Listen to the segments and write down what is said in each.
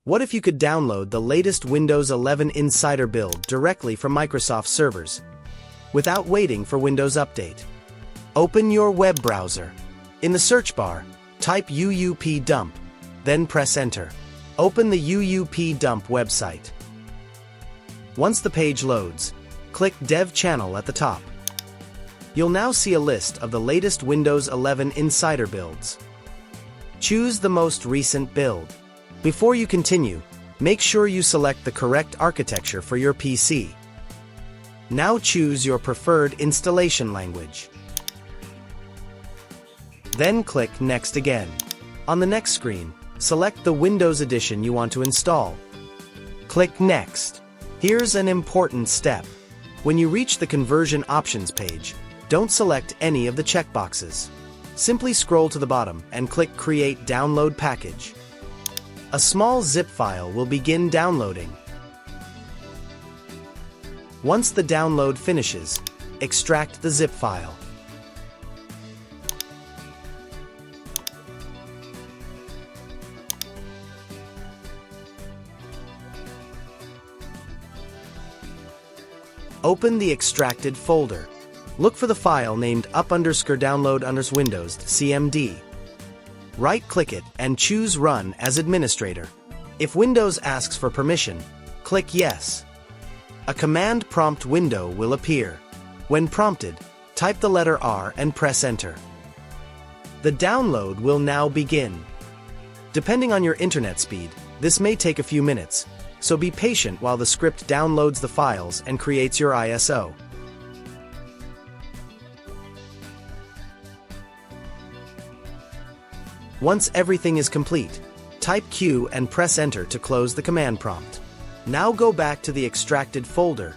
What if you could download the latest Windows 11 Insider build directly from Microsoft servers, without waiting for Windows Update? Open your web browser. In the search bar, type UUP Dump, then press Enter. Open the UUP Dump website. Once the page loads, click Dev Channel at the top. You'll now see a list of the latest Windows 11 Insider builds. Choose the most recent build. Before you continue, make sure you select the correct architecture for your PC. Now choose your preferred installation language. Then click Next again. On the next screen, select the Windows edition you want to install. Click Next. Here's an important step. When you reach the Conversion Options page, don't select any of the checkboxes. Simply scroll to the bottom and click Create Download Package. A small zip file will begin downloading. Once the download finishes, extract the zip file. Open the extracted folder. Look for the file named up_download_windows CMD. Right-click it and choose Run as administrator. If Windows asks for permission, click Yes. A command prompt window will appear. When prompted, type the letter R and press Enter. The download will now begin. Depending on your internet speed, this may take a few minutes, so be patient while the script downloads the files and creates your ISO. Once everything is complete, type Q and press Enter to close the command prompt. Now go back to the extracted folder.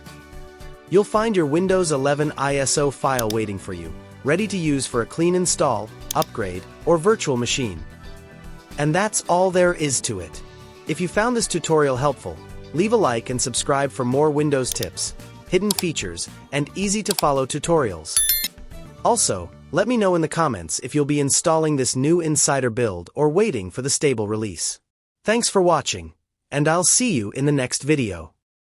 You'll find your Windows 11 ISO file waiting for you, ready to use for a clean install, upgrade, or virtual machine. And that's all there is to it. If you found this tutorial helpful, leave a like and subscribe for more Windows tips, hidden features, and easy-to-follow tutorials. Also, let me know in the comments if you'll be installing this new Insider build or waiting for the stable release. Thanks for watching, and I'll see you in the next video.